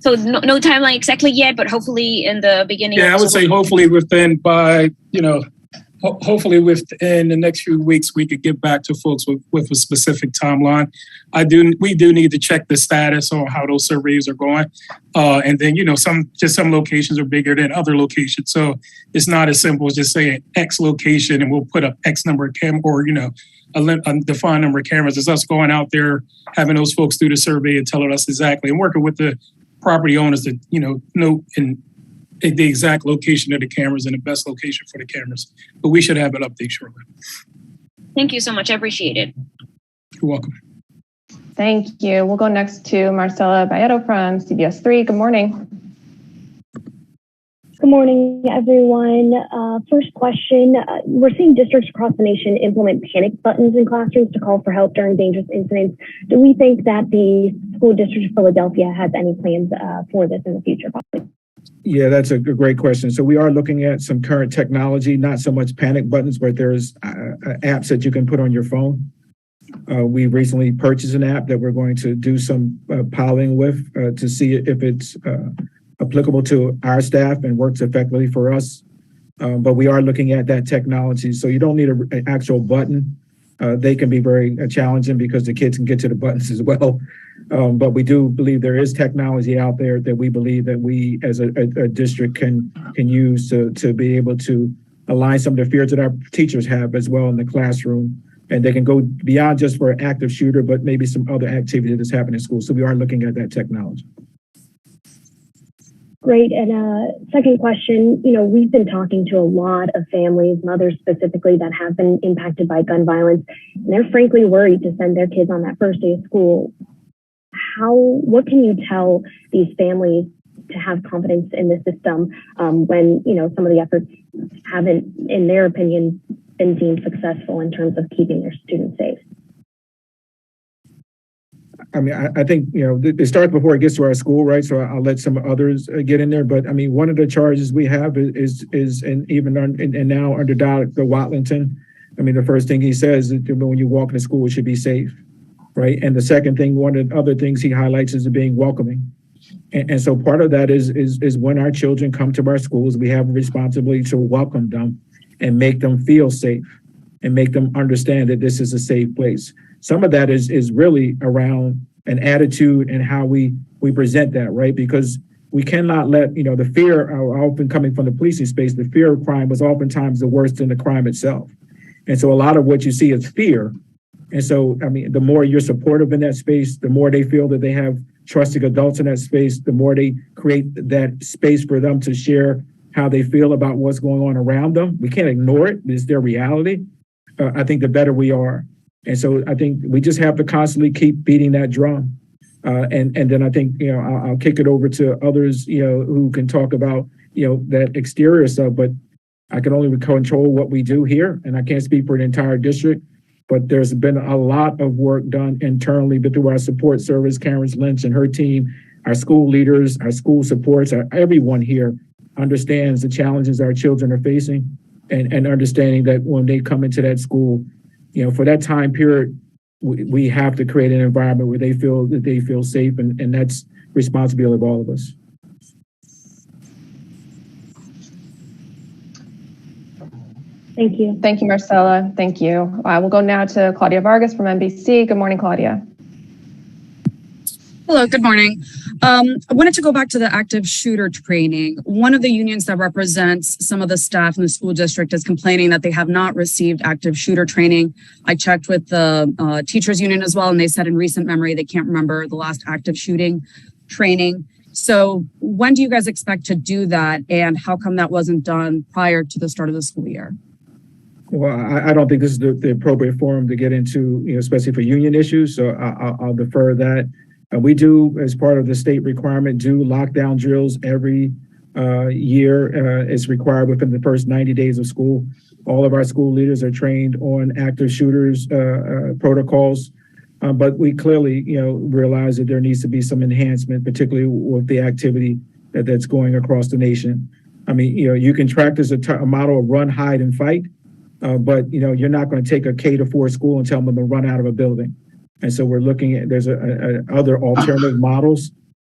So no timeline exactly yet, but hopefully in the beginning. Yeah, I would say hopefully within hopefully within the next few weeks, we could get back to folks with a specific timeline. We do need to check the status on how those surveys are going. And then, some locations are bigger than other locations. So it's not as simple as just saying X location and we'll put up X number of cameras or, a defined number of cameras. It's us going out there, having those folks do the survey and telling us exactly, and working with the property owners to, know and the exact location of the cameras and the best location for the cameras. But we should have an update shortly. Thank you so much. I appreciate it. You're welcome. Thank you. We'll go next to Marcela Bayeto from CBS 3. Good morning. Good morning, everyone. First question, we're seeing districts across the nation implement panic buttons in classrooms to call for help during dangerous incidents. Do we think that the school district of Philadelphia has any plans for this in the future? Yeah, that's a great question. So we are looking at some current technology, not so much panic buttons, but there's apps that you can put on your phone. We recently purchased an app that we're going to do some piloting with to see if it's applicable to our staff and works effectively for us. But we are looking at that technology. So you don't need an actual button. They can be very challenging because the kids can get to the buttons as well. But we do believe there is technology out there that we believe that we as a district can use to be able to align some of the fears that our teachers have as well in the classroom And they can go beyond just for an active shooter, but maybe some other activity that's happening in school. So we are looking at that technology. Great. And second question, we've been talking to a lot of families, mothers specifically, that have been impacted by gun violence. And they're frankly worried to send their kids on that first day of school. What can you tell these families to have confidence in the system when, some of the efforts haven't, in their opinion, been deemed successful in terms of keeping their students safe? I mean, I think, it starts before it gets to our school, right? So I'll let some others get in there. But I mean, one of the charges we have is and even and now under Dr. Watlington, I mean, the first thing he says is when you walk into school, it should be safe, right? And the second thing, one of the other things he highlights is being welcoming. And so part of that is when our children come to our schools, we have a responsibility to welcome them and make them feel safe and make them understand that this is a safe place. Some of that is really around an attitude and how we present that, right? Because we cannot let, the fear, often coming from the policing space, the fear of crime was oftentimes the worst than the crime itself. And so a lot of what you see is fear. And so, I mean, the more you're supportive in that space, the more they feel that they have trusting adults in that space, the more they create that space for them to share how they feel about what's going on around them. We can't ignore it. It's their reality. I think the better we are. And so I think we just have to constantly keep beating that drum. And then I think, I'll kick it over to others, who can talk about, that exterior stuff, but I can only control what we do here. And I can't speak for an entire district, but there's been a lot of work done internally, but through our support service, Karen Lynch and her team, our school leaders, our school supports, everyone here understands the challenges our children are facing and understanding that when they come into that school, for that time period, we have to create an environment where they feel safe, and that's responsibility of all of us. Thank you. Thank you, Marcella. Thank you. We'll go now to Claudia Vargas from NBC. Good morning, Claudia. Hello, good morning. I wanted to go back to the active shooter training. One of the unions that represents some of the staff in the school district is complaining that they have not received active shooter training. I checked with the teachers union as well, and they said in recent memory they can't remember the last active shooting training. So when do you guys expect to do that, and how come that wasn't done prior to the start of the school year? Well, I don't think this is the appropriate forum to get into, especially for union issues. So I'll defer that. We do, as part of the state requirement, do lockdown drills every year. It's required within the first 90 days of school. All of our school leaders are trained on active shooters protocols. But we clearly, realize that there needs to be some enhancement, particularly with the activity that's going across the nation. I mean, you can practice a model of run, hide, and fight, but you're not going to take a K-4 school and tell them to run out of a building. And so we're looking at, there's other alternative models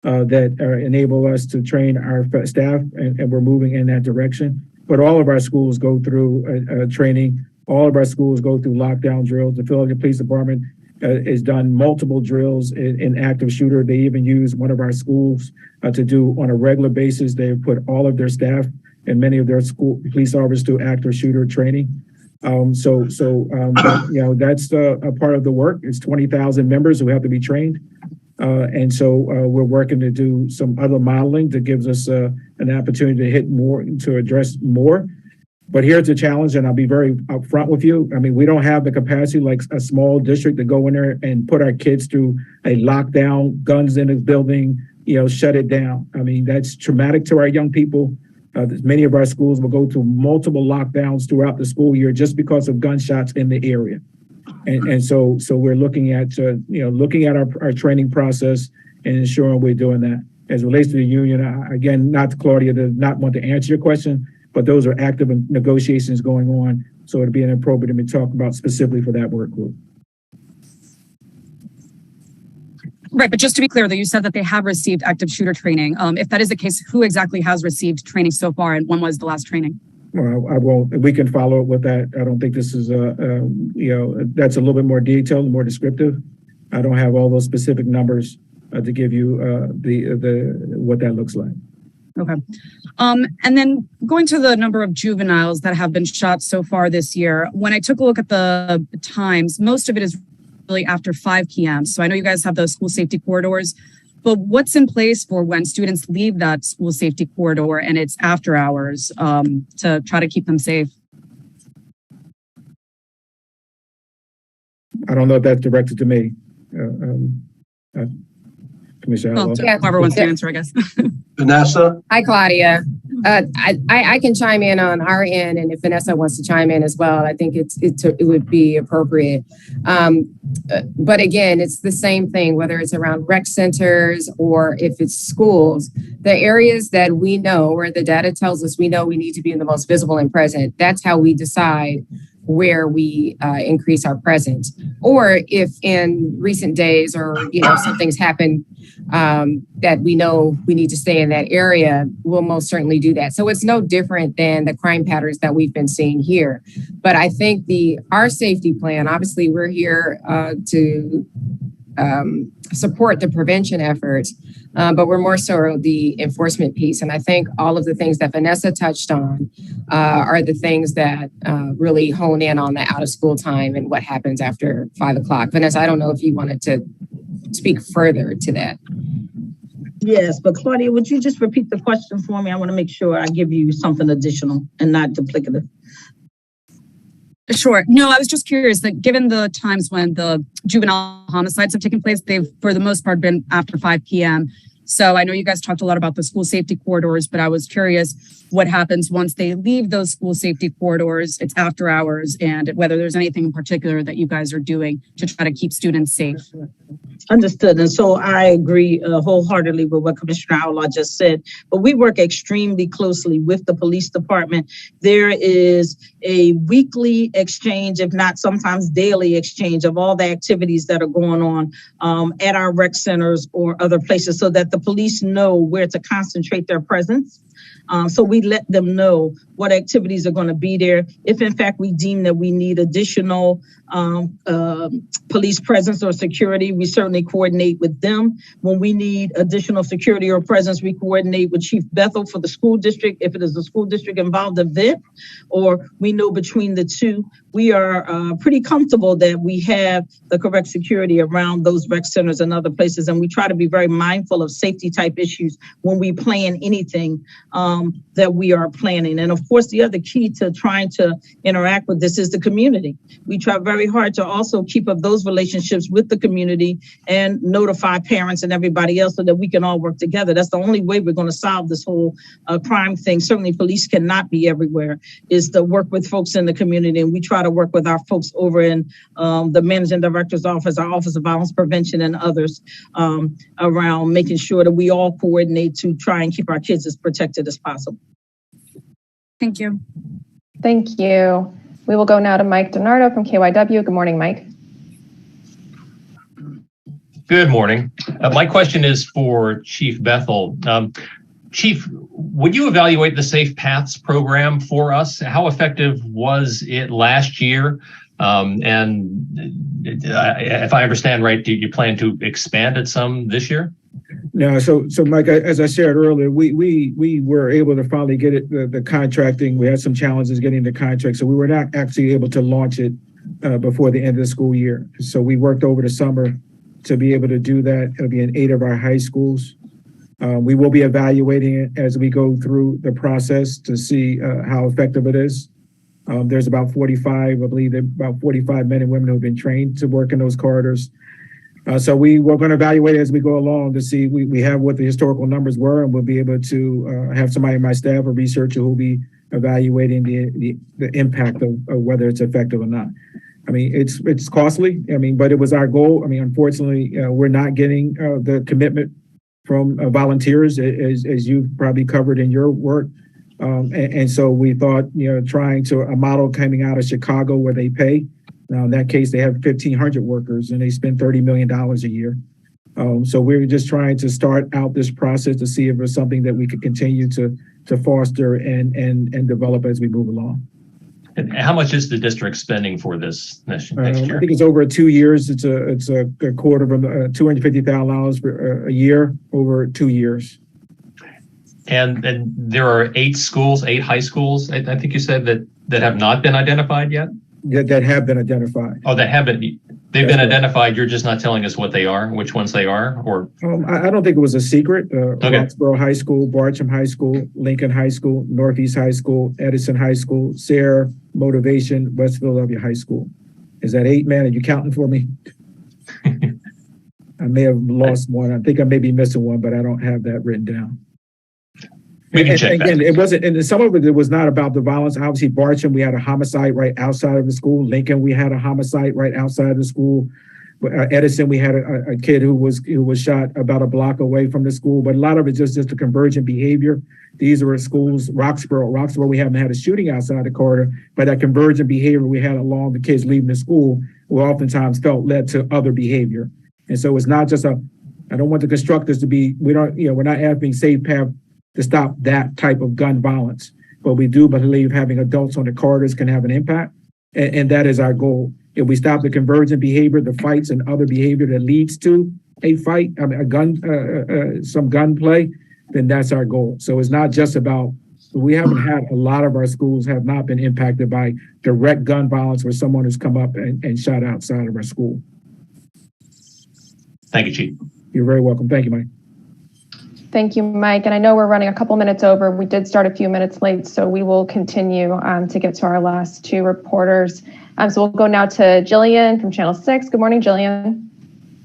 that enable us to train our staff, and we're moving in that direction. But all of our schools go through training. All of our schools go through lockdown drills. The Philadelphia Police Department has done multiple drills in active shooter. They even use one of our schools to do on a regular basis. They put all of their staff and many of their school police officers through active shooter training. That's a part of the work. It's 20,000 members who have to be trained. And so we're working to do some other modeling that gives us an opportunity to hit more, to address more. But here's the challenge, and I'll be very upfront with you. I mean, we don't have the capacity like a small district to go in there and put our kids through a lockdown, guns in the building, shut it down. I mean, that's traumatic to our young people. Many of our schools will go through multiple lockdowns throughout the school year just because of gunshots in the area. And so we're looking at, our training process and ensuring we're doing that. As it relates to the union, again, not Claudia, does not want to answer your question, but those are active negotiations going on. So it'd be inappropriate to talk about specifically for that work group. Right, but just to be clear, though, you said that they have received active shooter training. If that is the case, who exactly has received training so far, and when was the last training? Well, I won't. We can follow up with that. I don't think this is that's a little bit more detailed, more descriptive. I don't have all those specific numbers to give you what that looks like. Okay. And then going to the number of juveniles that have been shot so far this year, when I took a look at the times, most of it is really after 5 p.m. So I know you guys have those school safety corridors, but what's in place for when students leave that school safety corridor and it's after hours to try to keep them safe? I don't know if that's directed to me. Commissioner Outlaw. Whoever wants to answer, I guess. Vanessa? Hi, Claudia. I can chime in on our end, and if Vanessa wants to chime in as well, I think it would be appropriate. But again, it's the same thing, whether it's around rec centers or if it's schools. The areas that we know, where the data tells us we know we need to be in the most visible and present, that's how we decide where we increase our presence. Or if in recent days or something's happened that we know we need to stay in that area, we'll most certainly do that. So it's no different than the crime patterns that we've been seeing here. But I think our safety plan, obviously we're here to support the prevention efforts, but we're more so the enforcement piece. And I think all of the things that Vanessa touched on are the things that really hone in on the out of school time and what happens after 5 o'clock. Vanessa, I don't know if you wanted to speak further to that. Yes, but Claudia, would you just repeat the question for me? I want to make sure I give you something additional and not duplicative. Sure. No, I was just curious that given the times when the juvenile homicides have taken place, they've, for the most part, been after 5 p.m. So I know you guys talked a lot about the school safety corridors, but I was curious what happens once they leave those school safety corridors, it's after hours, and whether there's anything in particular that you guys are doing to try to keep students safe. Understood. And so I agree wholeheartedly with what Commissioner Outlaw just said, but we work extremely closely with the police department. There is a weekly exchange, if not sometimes daily exchange of all the activities that are going on at our rec centers or other places so that the police know where to concentrate their presence. So we let them know what activities are going to be there. If in fact we deem that we need additional police presence or security, we certainly coordinate with them. When we need additional security or presence, we coordinate with Chief Bethel for the school district, if it is a school district involved event, or we know between the two, we are pretty comfortable that we have the correct security around those rec centers and other places. And we try to be very mindful of safety type issues when we plan anything that we are planning. And of course, the other key to trying to interact with this is the community. We try very hard to also keep up those relationships with the community and notify parents and everybody else so that we can all work together. That's the only way we're going to solve this whole crime thing. Certainly police cannot be everywhere, is to work with folks in the community. And we try to work with our folks over in the managing director's office, our Office of Violence Prevention and others around making sure that we all coordinate to try and keep our kids as protected as possible. Thank you. Thank you. We will go now to Mike DiNardo from KYW. Good morning, Mike. Good morning. My question is for Chief Bethel. Chief, would you evaluate the Safe Paths program for us? How effective was it last year? And if I understand right, do you plan to expand it some this year? No, so Mike, as I shared earlier, we were able to finally get it, the contracting. We had some challenges getting the contract, so we were not actually able to launch it before the end of the school year. So we worked over the summer to be able to do that. It'll be in 8 of our high schools. We will be evaluating it as we go through the process to see how effective it is. There's about 45, I believe, about 45 men and women who have been trained to work in those corridors. So we're going to evaluate it as we go along to see we have what the historical numbers were, and we'll be able to have somebody in my staff, a researcher, who will be evaluating the impact of whether it's effective or not. I mean, it's costly. I mean, but it was our goal. I mean, unfortunately, we're not getting the commitment from volunteers, as you've probably covered in your work. And so we thought, trying to a model coming out of Chicago where they pay. Now, in that case, they have 1,500 workers and they spend $30 million a year. So we're just trying to start out this process to see if it's something that we could continue to foster and develop as we move along. And how much is the district spending for this next year? I think it's over 2 years. It's a quarter of $250,000 a year over 2 years. And there are 8 schools, 8 high schools, I think you said that have not been identified yet? That have been identified. Oh, that haven't. They've been identified. You're just not telling us what they are, which ones they are, or? I don't think it was a secret. Okay. Roxborough High School, Bartram High School, Lincoln High School, Northeast High School, Edison High School, Sayre, Motivation, West Philadelphia High School. Is that 8, man? Are you counting for me? I may have lost one. I think I may be missing one, but I don't have that written down. We can check again, that. It wasn't, and some of it was not about the violence. Obviously, Bartram, we had a homicide right outside of the school. Lincoln, we had a homicide right outside of the school. Edison, we had a kid who was shot about a block away from the school. But a lot of it just a convergent behavior. These were schools. Roxborough, we haven't had a shooting outside the corridor, but that convergent behavior we had along the kids leaving the school, we oftentimes felt led to other behavior. And so it's not just I don't want the constructors to be. We're not having safe path to stop that type of gun violence. But we do believe having adults on the corridors can have an impact. And that is our goal. If we stop the convergent behavior, the fights and other behavior that leads to a fight, some gunplay, then that's our goal. So it's not just about, we haven't had, a lot of our schools have not been impacted by direct gun violence where someone has come up and shot outside of our school. Thank you, Chief. You're very welcome. Thank you, Mike. Thank you, Mike. And I know we're running a couple minutes over. We did start a few minutes late, so we will continue to get to our last 2 reporters. So we'll go now to Jillian from Channel 6. Good morning, Jillian.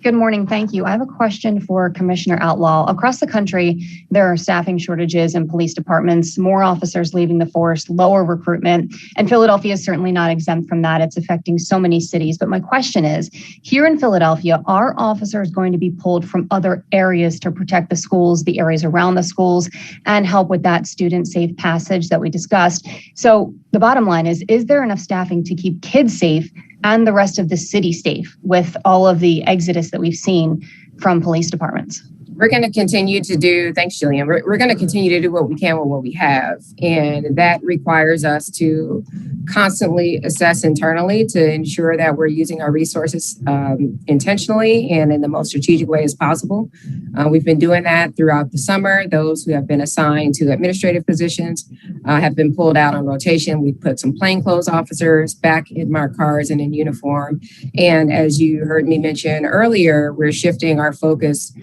Good morning. Thank you. I have a question for Commissioner Outlaw. Across the country, there are staffing shortages in police departments, more officers leaving the force, lower recruitment, and Philadelphia is certainly not exempt from that. It's affecting so many cities. But my question is, here in Philadelphia, are officers going to be pulled from other areas to protect the schools, the areas around the schools, and help with that student safe passage that we discussed? So the bottom line is there enough staffing to keep kids safe and the rest of the city safe with all of the exodus that we've seen from police departments? We're going to continue to do, thanks, Jillian. We're going to continue to do what we can with what we have. And that requires us to constantly assess internally to ensure that we're using our resources intentionally and in the most strategic way as possible. We've been doing that throughout the summer. Those who have been assigned to administrative positions have been pulled out on rotation. We put some plainclothes officers back in marked cars and in uniform. And as you heard me mention earlier, we're shifting our focus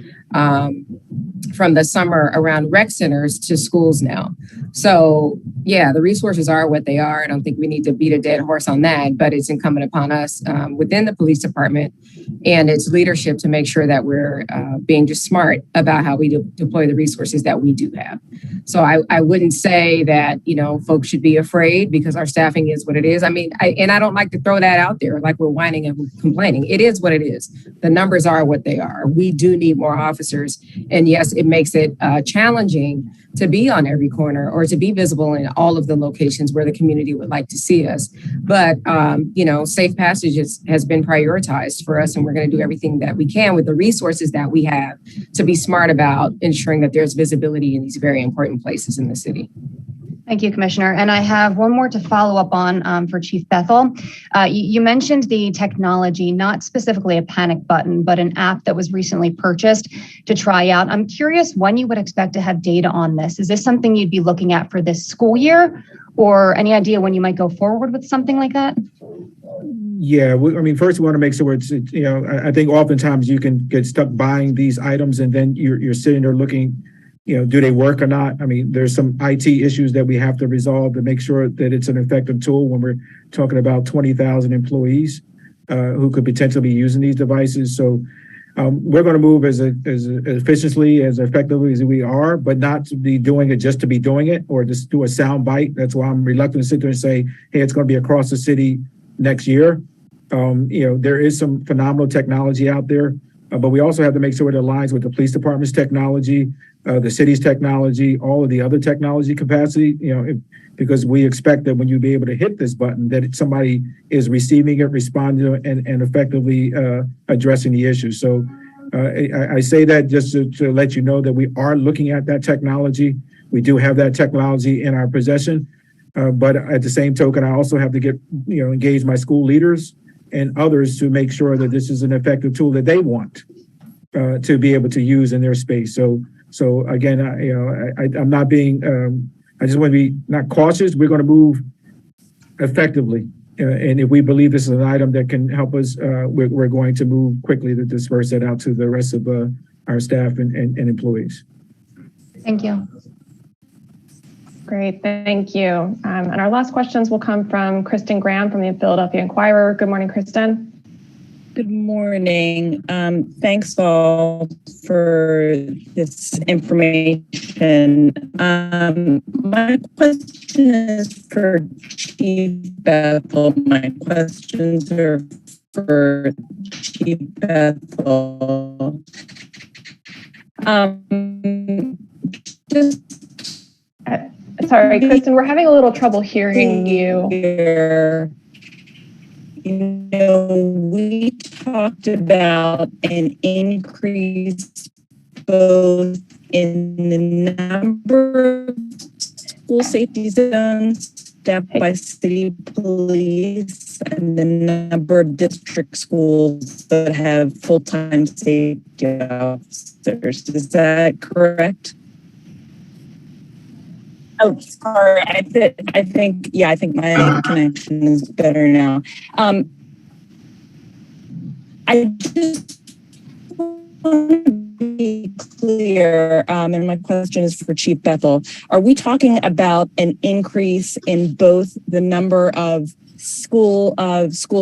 from the summer around rec centers to schools now. So yeah, the resources are what they are. I don't think we need to beat a dead horse on that, but it's incumbent upon us within the police department and its leadership to make sure that we're being just smart about how we deploy the resources that we do have. So I wouldn't say that, folks should be afraid because our staffing is what it is. I mean, I don't like to throw that out there like we're whining and complaining. It is what it is. The numbers are what they are. We do need more officers. And yes, it makes it challenging to be on every corner or to be visible in all of the locations where the community would like to see us. But, safe passage has been prioritized for us, and we're going to do everything that we can with the resources that we have to be smart about ensuring that there's visibility in these very important places in the city. Thank you, Commissioner. And I have one more to follow up on for Chief Bethel. You mentioned the technology, not specifically a panic button, but an app that was recently purchased to try out. I'm curious when you would expect to have data on this. Is this something you'd be looking at for this school year, or any idea when you might go forward with something like that? Yeah, first we want to make sure it's, I think oftentimes you can get stuck buying these items and then you're sitting there looking, do they work or not? I mean, there's some IT issues that we have to resolve to make sure that it's an effective tool when we're talking about 20,000 employees who could potentially be using these devices. So we're going to move as efficiently, as effectively as we are, but not to be doing it just to be doing it or just do a sound bite. That's why I'm reluctant to sit there and say, hey, it's going to be across the city next year. There is some phenomenal technology out there, but we also have to make sure it aligns with the police department's technology, the city's technology, all of the other technology capacity, because we expect that when you be able to hit this button, that somebody is receiving it, responding to it, and effectively addressing the issue. So I say that just to let you know that we are looking at that technology. We do have that technology in our possession. But at the same token, I also have to engage my school leaders and others to make sure that this is an effective tool that they want to be able to use in their space. So So again, I'm not being, I just want to be not cautious. We're going to move effectively. And if we believe this is an item that can help us, we're going to move quickly to disperse that out to the rest of our staff and employees. Thank you. Great, thank you. And our last questions will come from Kristen Graham from the Philadelphia Inquirer. Good morning, Kristen. Good morning. Thanks all for this information. My question is for Chief Bethel. My questions are for Chief Bethel. Sorry, Kristen, we're having a little trouble hearing you. You know, we talked about an increase both in the number of school safety zones staffed by city police and the number of district schools that have full-time safety officers. Is that correct? Oh, sorry. I think my connection is better now. I just want to be clear, and my question is for Chief Bethel. Are we talking about an increase in both the number of school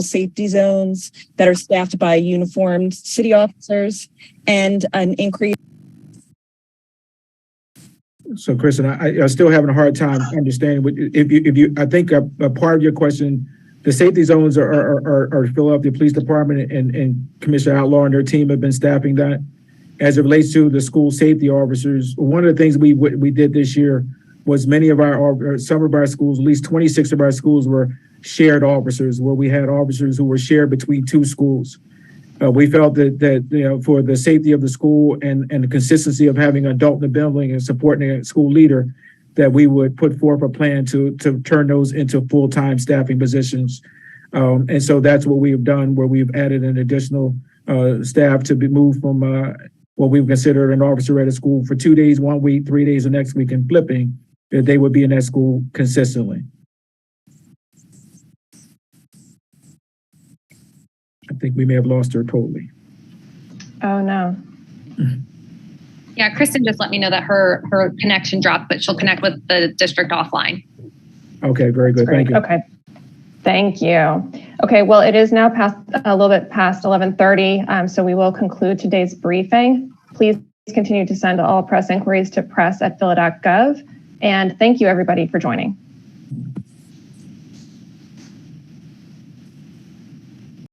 safety zones that are staffed by uniformed city officers and an increase? So, Kristen, I'm still having a hard time understanding. If you, I think a part of your question, the safety zones are Philadelphia Police Department and Commissioner Outlaw and their team have been staffing that. As it relates to the school safety officers, one of the things we did this year was some of our schools, at least 26 of our schools were shared officers, where we had officers who were shared between two schools. We felt that for the safety of the school and the consistency of having an adult in the building and supporting a school leader, that we would put forth a plan to turn those into full-time staffing positions. And so that's what we have done, where we've added an additional staff to be moved from what we would consider an officer at a school for 2 days, 1 week, 3 days the next week, and flipping, that they would be in that school consistently. I think we may have lost her totally. Oh, no. Yeah, Kristen just let me know that her connection dropped, but she'll connect with the district offline. Okay, very good. Thank you. Okay. Thank you. Okay, well, it is now a little bit past 11:30, so we will conclude today's briefing. Please continue to send all press inquiries to press@phila.gov. And thank you, everybody, for joining.